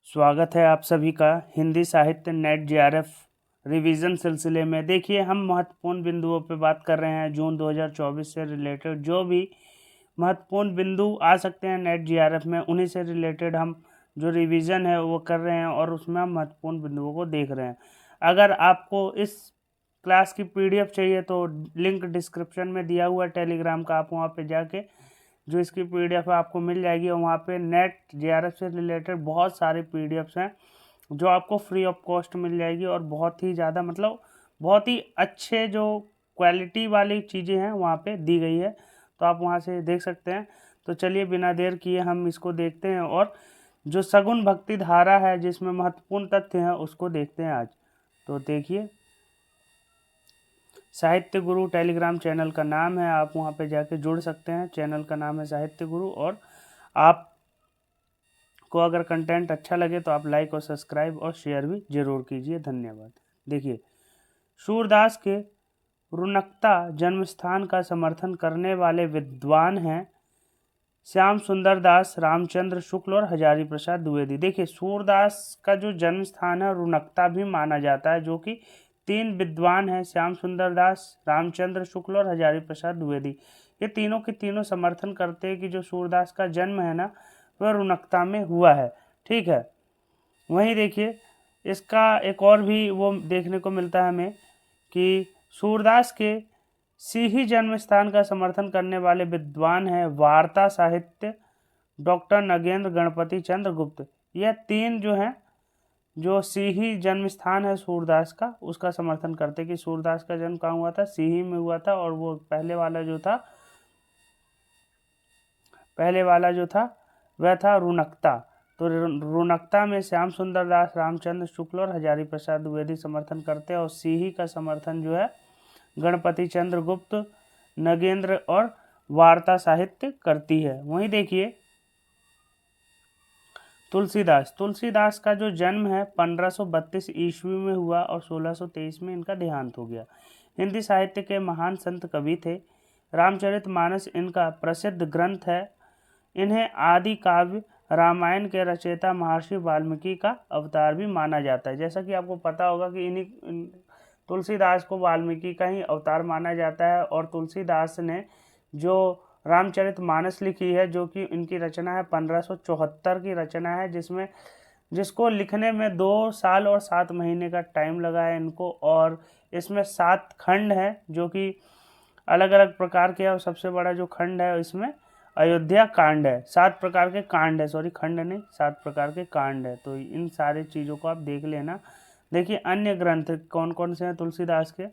स्वागत है आप सभी का हिंदी साहित्य नेट जेआरएफ रिवीजन सिलसिले में। देखिए, हम महत्वपूर्ण बिंदुओं पे बात कर रहे हैं। जून 2024 से रिलेटेड जो भी महत्वपूर्ण बिंदु आ सकते हैं नेट जेआरएफ में, उन्हीं से रिलेटेड हम जो रिवीजन है वो कर रहे हैं और उसमें हम महत्वपूर्ण बिंदुओं को देख रहे हैं। अगर आपको इस क्लास की पीडीएफ चाहिए तो लिंक डिस्क्रिप्शन में दिया हुआ है टेलीग्राम का, आप वहाँ पे जाके जो इसकी पीडीएफ है आपको मिल जाएगी। और वहाँ पे नेट जेआरएफ से रिलेटेड बहुत सारे पीडीएफ्स हैं जो आपको फ्री ऑफ कॉस्ट मिल जाएगी और बहुत ही ज़्यादा बहुत ही अच्छे जो क्वालिटी वाली चीज़ें हैं वहाँ पे दी गई है, तो आप वहाँ से देख सकते हैं। तो चलिए बिना देर किए हम इसको देखते हैं और जो सगुन भक्ति धारा है जिसमें महत्वपूर्ण तथ्य हैं उसको देखते हैं आज। तो देखिए, साहित्य गुरु टेलीग्राम चैनल का नाम है, आप वहाँ पे जाके जुड़ सकते हैं। चैनल का नाम है साहित्य गुरु। और आप को अगर कंटेंट अच्छा लगे तो आप लाइक और सब्सक्राइब और शेयर भी जरूर कीजिए। धन्यवाद। देखिए, सूरदास के रुनकता जन्मस्थान का समर्थन करने वाले विद्वान हैं श्याम सुंदर दास, रामचंद्र शुक्ल और हजारी प्रसाद द्विवेदी। देखिए, सूरदास का जो जन्म स्थान है रुनकता भी माना जाता है, जो कि 3 विद्वान हैं, श्याम सुंदर दास, रामचंद्र शुक्ल और हजारी प्रसाद द्विवेदी। ये तीनों के तीनों समर्थन करते हैं कि जो सूरदास का जन्म है ना वह रुनकता में हुआ है। ठीक है। वहीं देखिए, इसका एक और भी वो देखने को मिलता है हमें कि सूरदास के सिही जन्म स्थान का समर्थन करने वाले विद्वान हैं वार्ता साहित्य डॉक्टर नगेंद्र गणपति चंद्र गुप्त। यह 3 जो हैं, जो सिही जन्म स्थान है सूरदास का, उसका समर्थन करते कि सूरदास का जन्म कहाँ हुआ था, सिही में हुआ था। और वो पहले वाला जो था वह था रुनकता। तो रुनकता में श्याम सुंदर दास, रामचंद्र शुक्ल और हजारी प्रसाद द्विवेदी समर्थन करते हैं और सिही का समर्थन जो है गणपति चंद्र गुप्त, नगेंद्र और वार्ता साहित्य करती है। वहीं देखिए, तुलसीदास का जो जन्म है 1532 ईस्वी में हुआ और 1623 में इनका देहांत हो गया। हिंदी साहित्य के महान संत कवि थे। रामचरितमानस इनका प्रसिद्ध ग्रंथ है। इन्हें आदि काव्य रामायण के रचयिता महर्षि वाल्मीकि का अवतार भी माना जाता है। जैसा कि आपको पता होगा कि तुलसीदास को वाल्मीकि का ही अवतार माना जाता है। और तुलसीदास ने जो रामचरितमानस लिखी है, जो कि इनकी रचना है 1574 की रचना है, जिसको लिखने में 2 साल और 7 महीने का टाइम लगा है इनको। और इसमें 7 खंड है जो कि अलग अलग प्रकार के, और सबसे बड़ा जो खंड है इसमें अयोध्या कांड है। 7 प्रकार के कांड है, सॉरी खंड नहीं, 7 प्रकार के कांड है। तो इन सारे चीज़ों को आप देख लेना। देखिए, अन्य ग्रंथ कौन कौन से हैं तुलसीदास के: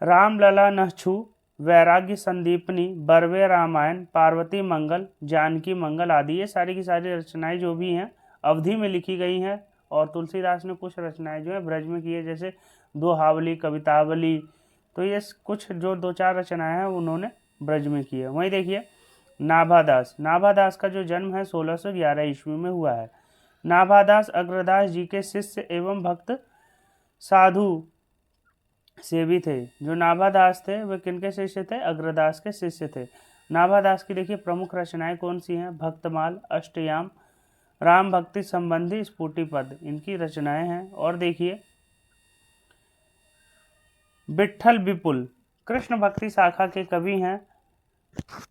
रामलला नहछु, वैराग्य संदीपनी, बरवे रामायण, पार्वती मंगल, जानकी मंगल आदि। ये सारी की सारी रचनाएं जो भी हैं अवधि में लिखी गई हैं। और तुलसीदास ने कुछ रचनाएं जो है ब्रज में की है, जैसे दोहावली, कवितावली। तो ये कुछ जो 2-4 रचनाएं हैं उन्होंने ब्रज में की है। वहीं देखिए, नाभादास का जो जन्म है 1611 ईस्वी में हुआ है। नाभादास अग्रदास जी के शिष्य एवं भक्त साधु से भी थे। जो नाभादास थे वे किनके शिष्य थे? अग्रदास के शिष्य थे। नाभादास की देखिए प्रमुख रचनाएं कौन सी हैं? भक्तमाल, अष्टयाम, राम भक्ति संबंधी स्फूटिपद, इनकी रचनाएं हैं। और देखिए, विट्ठल विपुल कृष्ण भक्ति शाखा के कवि हैं।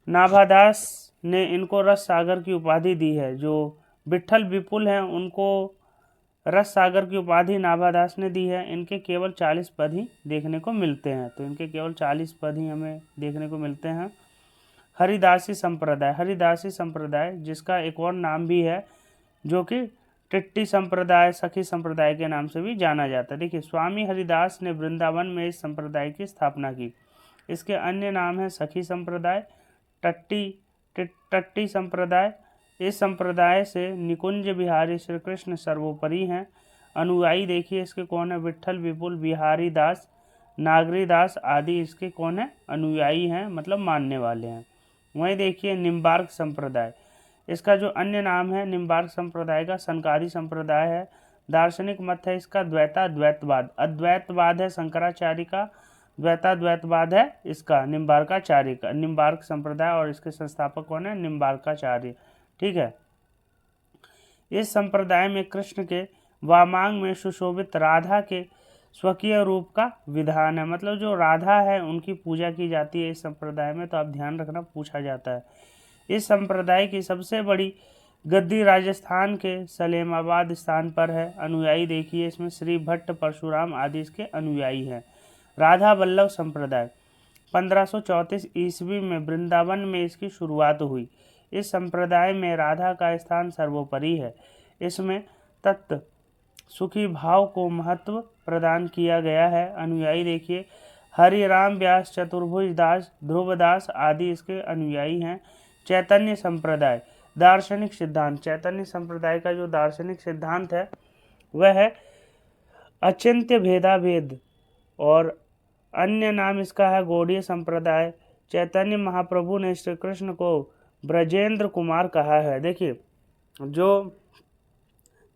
नाभादास ने इनको रस सागर की उपाधि दी है। जो विट्ठल विपुल हैं उनको रस सागर की उपाधि नाभादास ने दी है। इनके केवल 40 पद ही देखने को मिलते हैं। तो इनके केवल 40 पद ही हमें देखने को मिलते हैं। हरिदासी संप्रदाय जिसका एक और नाम भी है, जो कि टिट्टी संप्रदाय, सखी संप्रदाय के नाम से भी जाना जाता है। देखिए, स्वामी हरिदास ने वृंदावन में इस संप्रदाय की स्थापना की। इसके अन्य नाम है सखी संप्रदाय, टट्टी संप्रदाय। इस संप्रदाय से निकुंज बिहारी श्री कृष्ण सर्वोपरि हैं। अनुयायी देखिए इसके कौन है? विट्ठल विपुल, बिहारी दास, नागरी दास आदि इसके कौन है? अनुयायी हैं, मतलब मानने वाले हैं। वहीं देखिए, निम्बार्क संप्रदाय, इसका जो अन्य नाम है निम्बार्क संप्रदाय का सनकादि संप्रदाय है। दार्शनिक मत है इसका द्वैताद्वैतवाद। अद्वैतवाद है शंकराचार्य का, द्वैताद्वैतवाद है इसका निम्बार्काचार्य का। निम्बार्क संप्रदाय और इसके संस्थापक कौन है? निम्बार्काचार्य। ठीक है। इस संप्रदाय में कृष्ण के वामांग में सुशोभित राधा के स्वकीय रूप का विधान है। मतलब जो राधा है उनकी पूजा की जाती है इस संप्रदाय में, तो आप ध्यान रखना, पूछा जाता है। इस संप्रदाय की सबसे बड़ी गद्दी राजस्थान के सलेमाबाद स्थान पर है। अनुयायी देखिए इसमें श्री भट्ट, परशुराम आदि इसके अनुयायी हैं। राधा वल्लभ संप्रदाय 1534 ईस्वी में वृंदावन में इसकी शुरुआत हुई। इस संप्रदाय में राधा का स्थान सर्वोपरि है। इसमें तत्व सुखी भाव को महत्व प्रदान किया गया है। अनुयायी देखिए हरिराम व्यास, चतुर्भुज दास, ध्रुवदास आदि इसके अनुयायी हैं। चैतन्य संप्रदाय दार्शनिक सिद्धांत, चैतन्य संप्रदाय का जो दार्शनिक सिद्धांत है वह है अचिंत्य भेदाभेद, और अन्य नाम इसका है गौड़ीय संप्रदाय। चैतन्य महाप्रभु ने श्री कृष्ण को ब्रजेंद्र कुमार कहा है। देखिए जो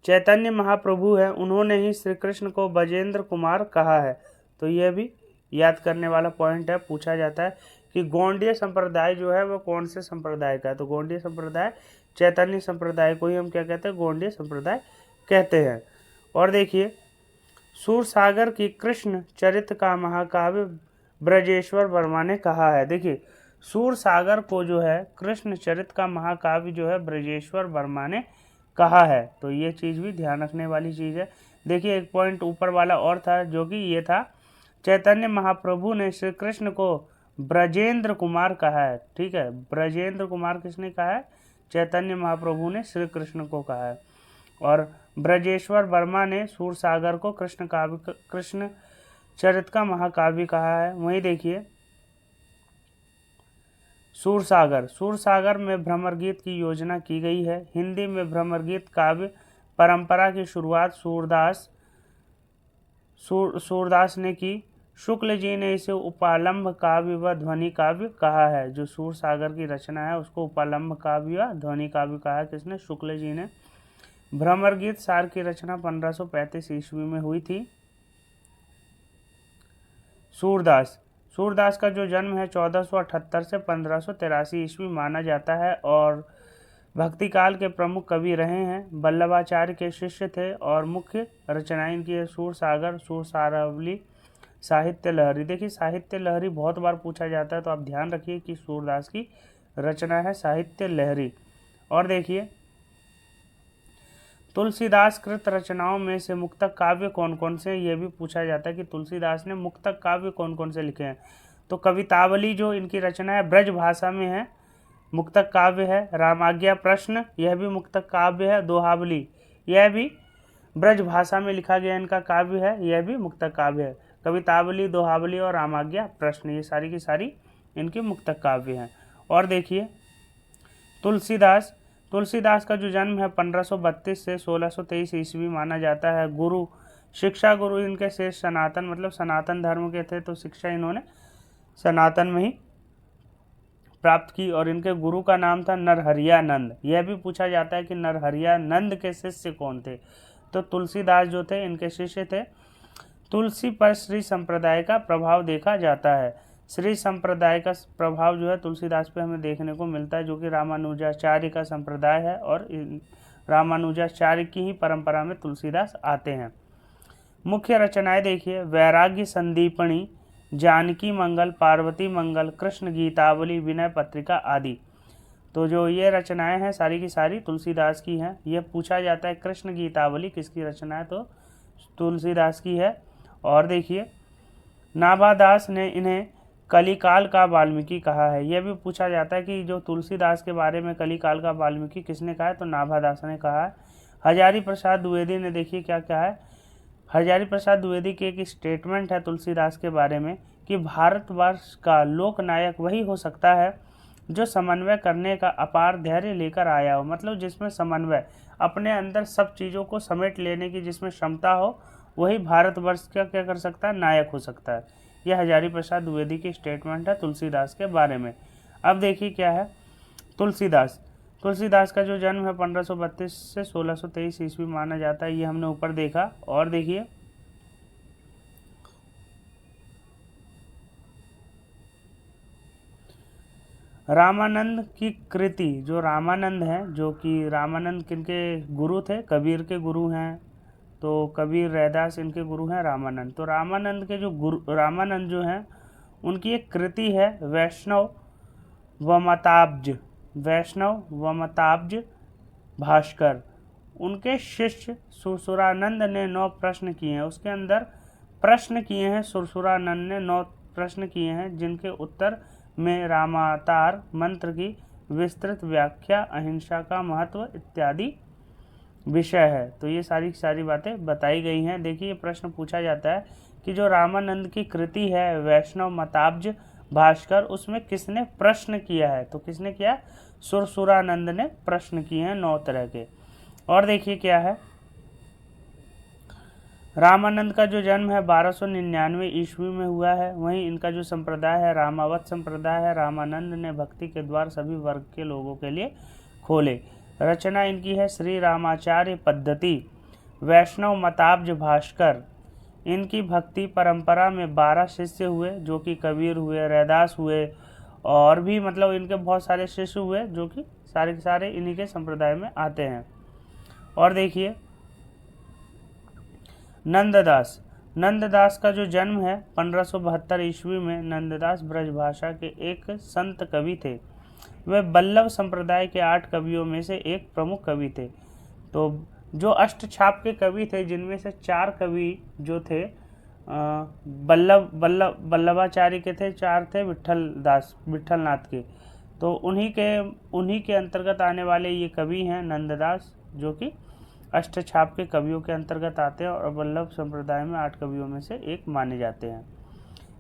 चैतन्य महाप्रभु है उन्होंने ही श्री कृष्ण को ब्रजेंद्र कुमार कहा है, तो यह भी याद करने वाला पॉइंट है। पूछा जाता है कि गौड़ीय संप्रदाय जो है वो कौन से संप्रदाय का है, तो गौड़ीय संप्रदाय चैतन्य संप्रदाय को ही हम क्या कहते हैं, गौड़ीय संप्रदाय कहते हैं। और देखिए सूरसागर की कृष्ण चरित्र का महाकाव्य ब्रजेश्वर वर्मा ने कहा है। देखिए सूरसागर को जो है कृष्ण चरित्र का महाकाव्य जो है ब्रजेश्वर वर्मा ने कहा है, तो ये चीज़ भी ध्यान रखने वाली चीज़ है। देखिए एक पॉइंट ऊपर वाला और था जो कि ये था चैतन्य महाप्रभु ने श्री कृष्ण को ब्रजेंद्र कुमार कहा है। ठीक है, ब्रजेंद्र कुमार किसने कहा है, चैतन्य महाप्रभु ने श्री कृष्ण को कहा है। और ब्रजेश्वर वर्मा ने सूरसागर को कृष्ण चरित्र का महाकाव्य कहा है। वहीं देखिए सूरसागर में भ्रमर गीत की योजना की गई है। हिंदी में भ्रमर गीत काव्य परंपरा की शुरुआत सूरदास ने की। शुक्ल जी ने इसे उपालंब काव्य व ध्वनि काव्य कहा है। जो सूरसागर की रचना है उसको उपालंब काव्य व ध्वनि काव्य कहा है, किसने, शुक्ल जी ने। भ्रमर गीत सार की रचना 1535 ईस्वी में हुई थी। सूरदास का जो जन्म है 1478 से 1583 ईस्वी माना जाता है और भक्ति काल के प्रमुख कवि रहे हैं। वल्लभाचार्य के शिष्य थे और मुख्य रचनाएं इनकी है सूरसागर, सूरसारावली, साहित्य लहरी। देखिए साहित्य लहरी बहुत बार पूछा जाता है, तो आप ध्यान रखिए कि सूरदास की रचना है साहित्य लहरी। और देखिए तुलसीदास कृत रचनाओं में से मुक्तक काव्य कौन कौन से हैं, ये भी पूछा जाता है कि तुलसीदास ने मुक्तक काव्य कौन कौन से लिखे हैं। तो कवितावली जो इनकी रचना है ब्रज भाषा में है, मुक्तक काव्य है। रामाज्ञा प्रश्न, यह भी मुक्तक काव्य है। दोहावली, यह भी ब्रज भाषा में लिखा गया इनका काव्य है, यह भी मुक्तक काव्य है। कवितावली, दोहावली और रामाज्ञा प्रश्न, ये सारी की सारी इनके मुक्तक काव्य हैं। और देखिए तुलसीदास का जो जन्म है 1532 से 1623 ईस्वी माना जाता है। गुरु, शिक्षा गुरु इनके से सनातन, मतलब सनातन धर्म के थे, तो शिक्षा इन्होंने सनातन में ही प्राप्त की। और इनके गुरु का नाम था नरहरियानंद। यह भी पूछा जाता है कि नरहरियानंद के शिष्य कौन थे, तो तुलसीदास जो थे इनके शिष्य थे। तुलसी पर श्री संप्रदाय का प्रभाव देखा जाता है। श्री संप्रदाय का प्रभाव जो है तुलसीदास पे हमें देखने को मिलता है, जो कि रामानुजाचार्य का संप्रदाय है और रामानुजाचार्य की ही परंपरा में तुलसीदास आते हैं। मुख्य रचनाएं देखिए वैराग्य संदीपणी, जानकी मंगल, पार्वती मंगल, कृष्ण गीतावली, विनय पत्रिका आदि। तो जो ये रचनाएं हैं सारी की सारी तुलसीदास की हैं। यह पूछा जाता है कृष्ण गीतावली किसकी रचना है, तो तुलसीदास की है। और देखिए नाभादास ने इन्हें कलिकाल का वाल्मीकि कहा है। यह भी पूछा जाता है कि जो तुलसीदास के बारे में कलिकाल का वाल्मीकि किसने कहा है, तो नाभादास ने कहा है। हजारी प्रसाद द्विवेदी ने देखिए क्या कहा है। हजारी प्रसाद द्विवेदी की एक स्टेटमेंट है तुलसीदास के बारे में कि भारतवर्ष का लोकनायक वही हो सकता है जो समन्वय करने का अपार धैर्य लेकर आया हो। मतलब जिसमें समन्वय, अपने अंदर सब चीज़ों को समेट लेने की जिसमें क्षमता हो, वही भारतवर्ष का क्या कर सकता है, नायक हो सकता है। यह हजारी प्रसाद द्विवेदी की स्टेटमेंट है तुलसीदास के बारे में। अब देखिए क्या है तुलसीदास का जो जन्म है 1532 से 1623 ईस्वी माना जाता है, ये हमने ऊपर देखा। और देखिए रामानंद की कृति, जो रामानंद हैं, जो कि रामानंद किनके गुरु थे? कबीर के गुरु हैं। तो कबीर रैदास इनके गुरु हैं रामानंद। तो रामानंद के जो गुरु रामानंद जो हैं उनकी एक कृति है वैष्णव व मताब्ज भास्कर। उनके शिष्य सुरसुरानंद ने 9 प्रश्न किए हैं। उसके अंदर प्रश्न किए हैं सुरसुरानंद ने 9 प्रश्न किए हैं, जिनके उत्तर में रामावतार मंत्र की विस्तृत व्याख्या, अहिंसा का महत्व इत्यादि विषय है। तो ये सारी बातें बताई गई हैं। देखिए, प्रश्न पूछा जाता है कि जो रामानंद की कृति है वैष्णव मताब्ज भास्कर, उसमें किसने प्रश्न किया है? तो किसने किया? सुरसुरानंद ने प्रश्न किए हैं 9 तरह के। और देखिए क्या है, रामानंद का जो जन्म है 1299 ईस्वी में हुआ है। वहीं इनका जो संप्रदाय है रामावत संप्रदाय है। रामानंद ने भक्ति के द्वार सभी वर्ग के लोगों के लिए खोले। रचना इनकी है श्री रामाचार्य पद्धति, वैष्णव मताब्ज भास्कर। इनकी भक्ति परंपरा में 12 शिष्य हुए, जो कि कबीर हुए, रैदास हुए, और भी मतलब इनके बहुत सारे शिष्य हुए, जो कि सारे के सारे इन्हीं के संप्रदाय में आते हैं। और देखिए, नंददास का जो जन्म है 1572 ईस्वी में। नंददास ब्रजभाषा के एक संत कवि थे। वे बल्लभ संप्रदाय के 8 कवियों में से एक प्रमुख कवि थे। तो जो अष्टछाप के कवि थे, जिनमें से 4 कवि जो थे बल्लभाचार्य के थे, 4 थे विठलनाथ के। तो उन्हीं के अंतर्गत आने वाले ये कवि हैं नंददास, जो कि अष्टछाप के कवियों के अंतर्गत आते हैं और बल्लभ संप्रदाय में 8 कवियों में से एक माने जाते हैं।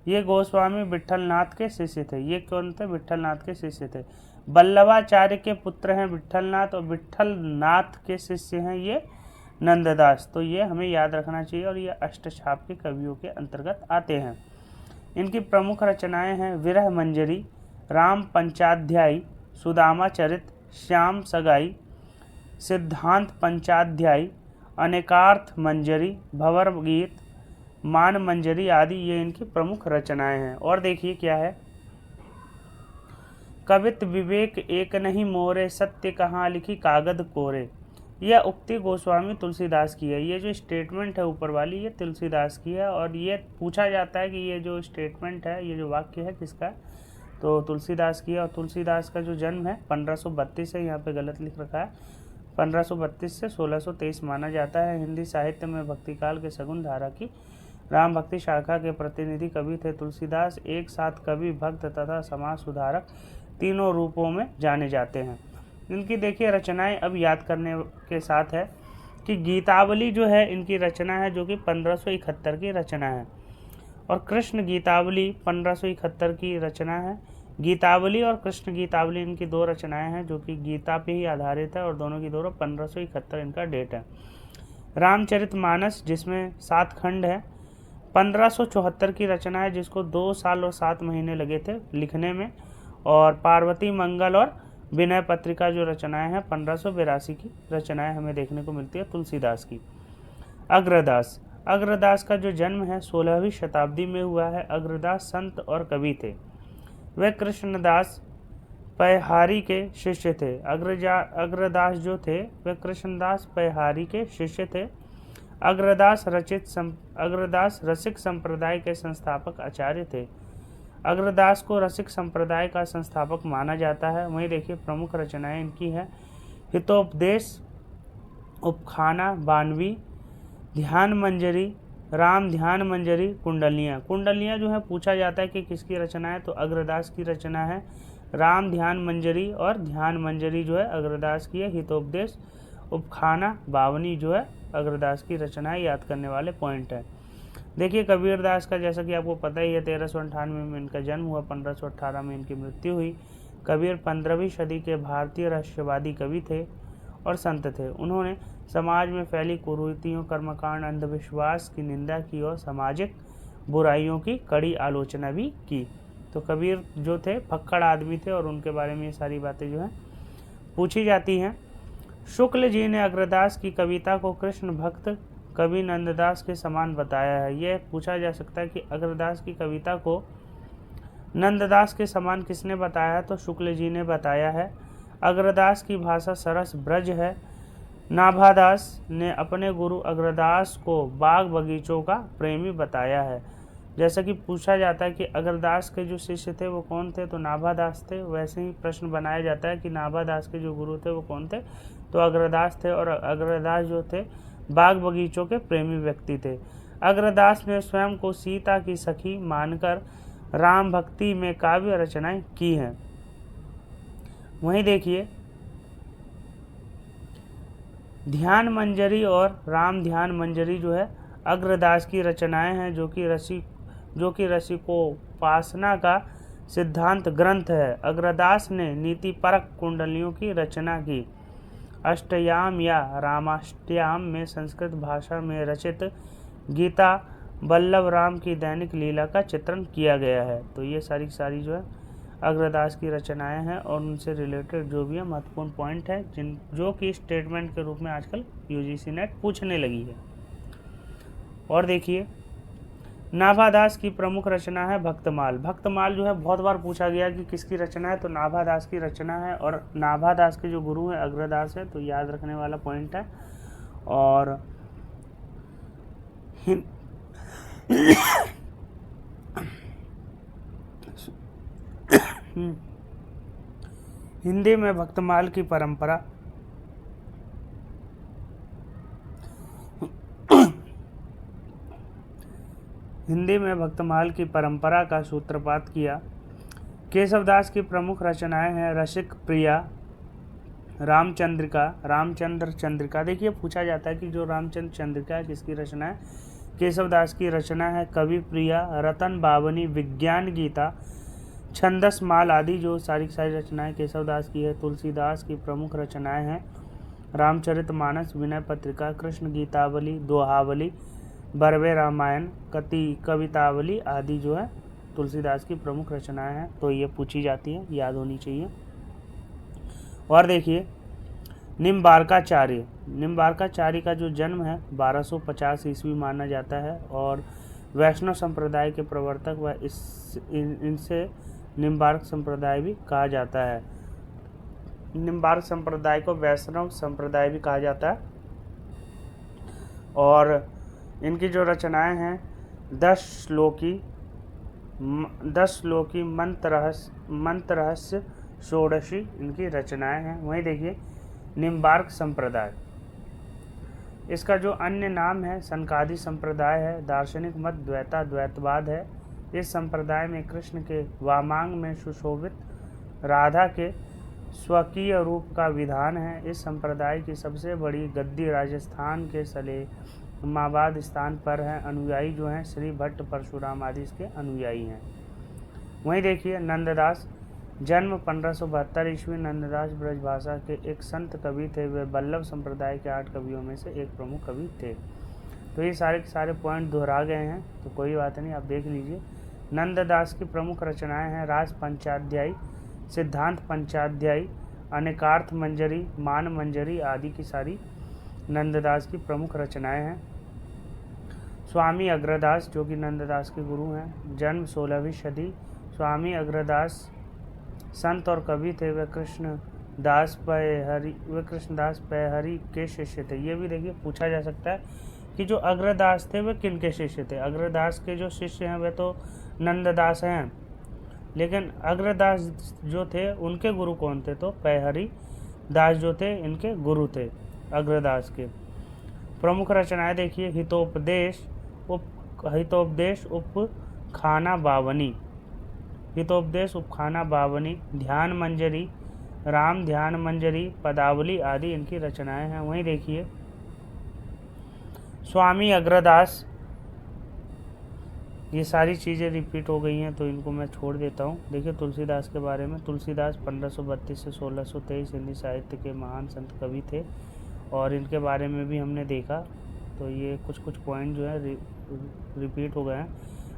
ये गोस्वामी विठलनाथ के शिष्य थे। ये कौन थे? विठलनाथ के शिष्य थे। बल्लभाचार्य के पुत्र हैं विठलनाथ, और विठलनाथ के शिष्य हैं ये नंददास। तो ये हमें याद रखना चाहिए, और ये अष्टछाप के कवियों के अंतर्गत आते हैं। इनकी प्रमुख रचनाएं हैं विरह मंजरी, राम पंचाध्यायी, सुदामा चरित, श्याम सगाई, सिद्धांत पंचाध्यायी, अनेकार्थ मंजरी, भंवर गीत, मान मंजरी आदि। ये इनकी प्रमुख रचनाएं हैं। और देखिए क्या है, कवित विवेक एक नहीं मोरे, सत्य कहाँ लिखी कागद कोरे। यह उक्ति गोस्वामी तुलसीदास की है। ये जो स्टेटमेंट है ऊपर वाली, ये तुलसीदास की है। और ये पूछा जाता है कि ये जो स्टेटमेंट है, ये जो वाक्य है, किसका है? तो तुलसीदास की है। और तुलसीदास का जो जन्म है 1532 है, यहाँ पे गलत लिख रखा है, 1532 से 1623 माना जाता है। हिंदी साहित्य में भक्तिकाल के सगुन धारा की राम भक्ति शाखा के प्रतिनिधि कवि थे तुलसीदास। एक साथ कवि, भक्त तथा समाज सुधारक तीनों रूपों में जाने जाते हैं। इनकी देखिए रचनाएं अब याद करने के साथ है कि गीतावली जो है इनकी रचना है, जो कि 1571 की रचना है। और कृष्ण गीतावली 1571 की रचना है। गीतावली और कृष्ण गीतावली इनकी 2 रचनाएं हैं, जो कि गीता पे ही आधारित है, और दोनों की दोनों 1571 इनका डेट है। रामचरितमानस, जिसमें 7 खंड है, 1574 की रचना है, जिसको 2 साल और 7 महीने लगे थे लिखने में। और पार्वती मंगल और विनय पत्रिका जो रचनाएं हैं 1582 की रचनाएं हमें देखने को मिलती है तुलसीदास की। अग्रदास का जो जन्म है 16वीं शताब्दी में हुआ है। अग्रदास संत और कवि थे। वे कृष्णदास पैहारी के शिष्य थे। अग्रदास जो थे वे कृष्णदास पैहारी के शिष्य थे। अग्रदास रसिक संप्रदाय के संस्थापक आचार्य थे। अग्रदास को रसिक संप्रदाय का संस्थापक माना जाता है। वहीं देखिए प्रमुख रचनाएं इनकी हैं हितोपदेश, उपखाना, बानवी, ध्यान मंजरी, राम ध्यान मंजरी, कुंडलियाँ जो है पूछा जाता है कि किसकी रचना है, तो अग्रदास की रचना है। राम ध्यान मंजरी और ध्यान मंजरी जो है अग्रदास की है। हितोपदेश, उपखाना, बावनी जो है अग्रदास की रचना है। याद करने वाले पॉइंट है। देखिए कबीरदास का जैसा कि आपको पता ही है 1398 में इनका जन्म हुआ, 1518 में इनकी मृत्यु हुई। कबीर 15वीं सदी के भारतीय रहस्यवादी कवि थे और संत थे। उन्होंने समाज में फैली कुरीतियों, कर्मकांड, अंधविश्वास की निंदा की और सामाजिक बुराइयों की कड़ी आलोचना भी की। तो कबीर जो थे फक्कड़ आदमी थे और उनके बारे में ये सारी बातें जो हैं पूछी जाती हैं। शुक्ल जी ने अग्रदास की कविता को कृष्ण भक्त कवि नंददास के समान बताया है। यह पूछा जा सकता है कि अग्रदास की कविता को नंददास के समान किसने बताया है? तो शुक्ल जी ने बताया है। अग्रदास की भाषा सरस ब्रज है। नाभादास ने अपने गुरु अग्रदास को बाग बगीचों का प्रेमी बताया है। जैसा कि पूछा जाता है कि अग्रदास के जो शिष्य थे वो कौन थे, तो नाभादास थे। वैसे ही प्रश्न बनाया जाता है कि नाभादास के जो गुरु थे वो कौन थे, तो अग्रदास थे। और अग्रदास जो थे बाग बगीचों के प्रेमी व्यक्ति थे। अग्रदास ने स्वयं को सीता की सखी मानकर राम भक्ति में काव्य रचनाएं की हैं। वहीं देखिए ध्यान मंजरी और राम ध्यान मंजरी जो है अग्रदास की रचनाएं हैं, जो कि रसिकोपासना का सिद्धांत ग्रंथ है। अग्रदास ने नीतिपरक कुंडलियों की रचना की। अष्टयाम या रामाष्टयाम में संस्कृत भाषा में रचित गीता बल्लभ राम की दैनिक लीला का चित्रण किया गया है। तो ये सारी जो है अग्रदास की रचनाएं हैं और उनसे रिलेटेड जो भी है महत्वपूर्ण पॉइंट है जो कि स्टेटमेंट के रूप में आजकल यूजीसी नेट पूछने लगी है। और देखिए नाभादास की प्रमुख रचना है भक्तमाल। भक्तमाल जो है बहुत बार पूछा गया कि किसकी रचना है, तो नाभादास की रचना है। और नाभादास के जो गुरु हैं अग्रदास है, तो याद रखने वाला पॉइंट है। और हिंदी में भक्तमाल की परंपरा का सूत्रपात किया। केशवदास की प्रमुख रचनाएं हैं रसिक प्रिया, रामचंद्र चंद्रिका। देखिए पूछा जाता है कि जो रामचंद्र चंद्रिका है किसकी रचना है, केशवदास की रचना है। कवि प्रिया, रतन बावनी, विज्ञान गीता, छंदस माल आदि जो सारी रचनाएं केशवदास की है। तुलसीदास की प्रमुख रचनाएं हैं रामचरितमानस, विनय पत्रिका, कृष्ण गीतावली, दोहावली, बरवे रामायण, कवितावली आदि जो है तुलसीदास की प्रमुख रचनाएं हैं। तो ये पूछी जाती है, याद होनी चाहिए। और देखिए निम्बार्काचार्य का जो जन्म है 1250 ईस्वी माना जाता है और वैष्णव संप्रदाय के प्रवर्तक व इनसे निम्बार्क संप्रदाय भी कहा जाता है। निम्बार्क संप्रदाय को वैष्णव संप्रदाय भी कहा जाता है। और इनकी जो रचनाएं हैं 10 श्लोकी मंत्ररहस्य षोडशी इनकी रचनाएं हैं। वहीं देखिए निम्बार्क संप्रदाय, इसका जो अन्य नाम है सनकादि संप्रदाय है। दार्शनिक मत द्वैतवाद है। इस संप्रदाय में कृष्ण के वामांग में सुशोभित राधा के स्वकीय रूप का विधान है। इस संप्रदाय की सबसे बड़ी गद्दी राजस्थान के सलेमाबाद स्थान पर है। अनुयायी जो हैं श्री भट्ट, परशुराम आदि इसके अनुयायी हैं। वहीं देखिए नंददास, जन्म 1572 ईस्वी। नंददास ब्रजभाषा के एक संत कवि थे। वे बल्लभ संप्रदाय के 8 कवियों में से एक प्रमुख कवि थे। तो ये सारे पॉइंट दोहरा गए हैं, तो कोई बात नहीं, आप देख लीजिए। नंददास की प्रमुख रचनाएं हैं राज पंचाध्यायी, सिद्धांत पंचाध्यायी, अनेकार्थ मंजरी, मान मंजरी आदि की सारी नंददास की प्रमुख रचनाएं हैं। स्वामी अग्रदास जो कि नंददास के गुरु हैं, जन्म 16वीं सदी। स्वामी अग्रदास संत और कवि थे। वे कृष्णदास पैहरी के शिष्य थे। ये भी देखिए पूछा जा सकता है कि जो अग्रदास थे वे किन के शिष्य थे। अग्रदास के जो शिष्य हैं वे तो नंददास हैं, लेकिन अग्रदास जो थे उनके गुरु कौन थे, तो पैहरी दास जो थे इनके गुरु थे अग्रदास के। प्रमुख रचनाएं देखिए हितोपदेश उपखाना बावनी, ध्यान मंजरी, राम ध्यान मंजरी, पदावली आदि इनकी रचनाएं हैं। वहीं देखिए स्वामी अग्रदास, ये सारी चीज़ें रिपीट हो गई हैं तो इनको मैं छोड़ देता हूँ। देखिए तुलसीदास के बारे में, तुलसीदास 1532 से 1623 हिंदी साहित्य के महान संत कवि थे और इनके बारे में भी हमने देखा। तो ये कुछ पॉइंट जो है रिपीट हो गए हैं।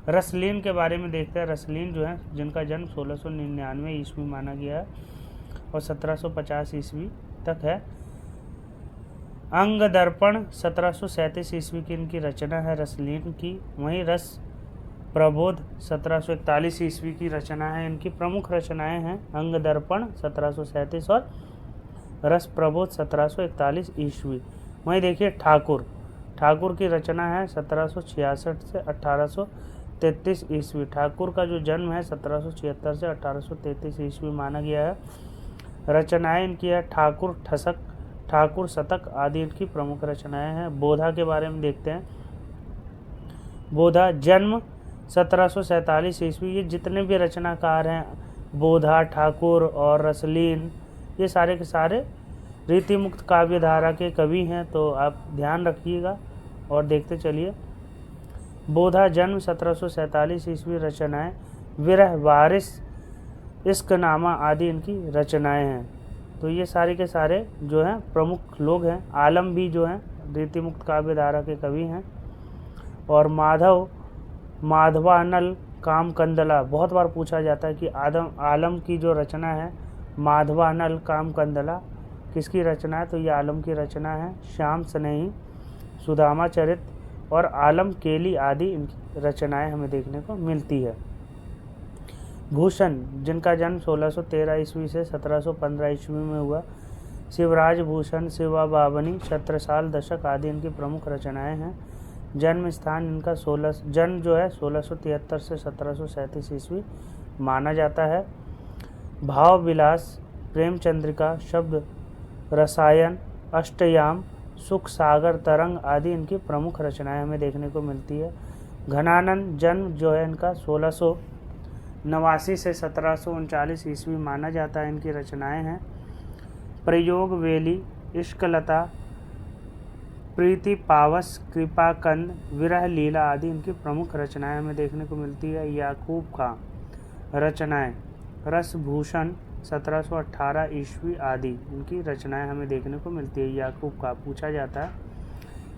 रसलीन के बारे में देखते हैं। रसलीन जो है जिनका जन्म 1699 ईस्वी माना गया है और 1750 ईस्वी तक है। अंग दर्पण 1737 ईस्वी की इनकी रचना है रसलीन की। वहीं प्रबोध 1741 ईस्वी की रचना है। इनकी प्रमुख रचनाएं हैं अंग दर्पण 1737 और रस प्रबोध 1741 ईस्वी। वहीं देखिए ठाकुर की रचना है 1766 से 1833 ईस्वी। ठाकुर का जो जन्म है 1776 से 1833 ईस्वी माना गया है। रचनाएं इनकी है ठाकुर शतक आदि इनकी प्रमुख रचनाएं हैं। बोधा के बारे में देखते हैं। बोधा जन्म 1747 ईस्वी। ये जितने भी रचनाकार हैं बोधा, ठाकुर और रसलीन, ये सारे के सारे रीति मुक्त काव्य धारा के कवि हैं, तो आप ध्यान रखिएगा और देखते चलिए। बोधा जन्म 1747 ईस्वी। रचनाएं विरह, वारिस, इश्कनामा आदि इनकी रचनाएं हैं। तो ये सारे के सारे जो हैं प्रमुख लोग हैं। आलम भी जो हैं रीति मुक्त काव्य धारा के कवि हैं। और माधवानल कामकंदला, बहुत बार पूछा जाता है कि आलम की जो रचना है माधवानल कामकंदला किसकी रचना है, तो ये आलम की रचना है। श्याम स्नेही, सुदामा चरित और आलम केली आदि इनकी रचनाएं हमें देखने को मिलती है। भूषण जिनका जन्म 1613 ईस्वी से 1715 ईस्वी में हुआ। शिवराज भूषण, शिवा बावनी, छत्रसाल दशक आदि इनकी प्रमुख रचनाएं हैं। जन्म स्थान इनका जन्म जो है 1673 से 1737 ईस्वी माना जाता है। भाव विलास, प्रेम चंद्रिका, शब्द रसायन, अष्टयाम, सुख सागर, तरंग आदि इनकी प्रमुख रचनाएं हमें देखने को मिलती है। घनानंद जन्म जो है इनका 1689 से 1739 ईस्वी माना जाता है। इनकी रचनाएं हैं प्रयोग वेली, इश्कलता, प्रीति पावस, कृपाकंद, विरह लीला आदि इनकी प्रमुख रचनाएं हमें देखने को मिलती है। याकूब खां रचनाएं रसभूषण 1718 ईस्वी आदि इनकी रचनाएं हमें देखने को मिलती है। याकूब का पूछा जाता है।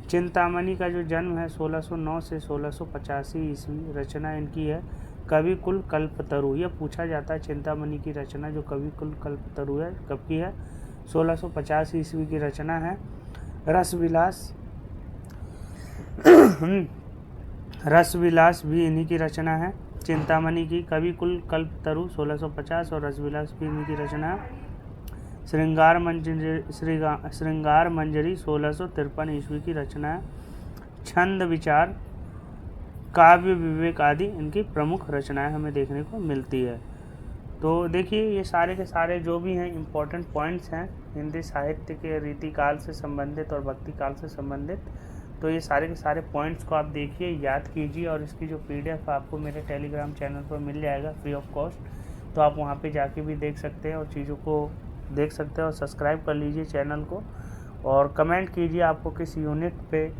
चिंतामणि का जो जन्म है 1609 से 1685 ईस्वी। रचना इनकी है कवि कुल कल्पतरु। यह पूछा जाता है चिंतामणि की रचना जो कवि कुल कल्पतरु है कब की है, 1650 ईस्वी की रचना है। रसविलास भी इन्हीं की रचना है। चिंतामणि की कवि कुल कल्पतरु 1650 और रसविलास भी इन्हीं की रचना है। श्रृंगार मंजरी 1653 ईस्वी की रचना है। छंद विचार, काव्य विवेक आदि इनकी प्रमुख रचनाएं हमें देखने को मिलती है। तो देखिए ये सारे के सारे जो भी हैं इम्पोर्टेंट पॉइंट्स हैं हिंदी साहित्य के रीति काल से संबंधित और भक्ति काल से संबंधित। तो ये सारे के सारे पॉइंट्स को आप देखिए, याद कीजिए और इसकी जो PDF आपको मेरे टेलीग्राम चैनल पर मिल जाएगा फ्री ऑफ कॉस्ट। तो आप वहाँ पे जाके भी देख सकते हैं और चीज़ों को देख सकते हैं और सब्सक्राइब कर लीजिए चैनल को और कमेंट कीजिए आपको किस यूनिट पे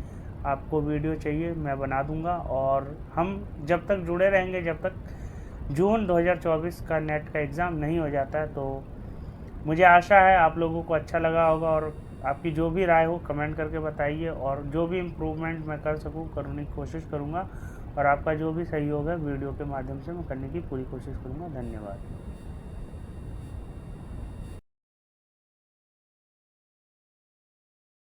आपको वीडियो चाहिए, मैं बना दूंगा। और हम जब तक जुड़े रहेंगे जब तक जून 2024 का नेट का एग्ज़ाम नहीं हो जाता है। तो मुझे आशा है आप लोगों को अच्छा लगा होगा और आपकी जो भी राय हो कमेंट करके बताइए और जो भी इम्प्रूवमेंट मैं कर सकूँ करने की कोशिश करूँगा और आपका जो भी सहयोग है वीडियो के माध्यम से मैं करने की पूरी कोशिश करूँगा। धन्यवाद।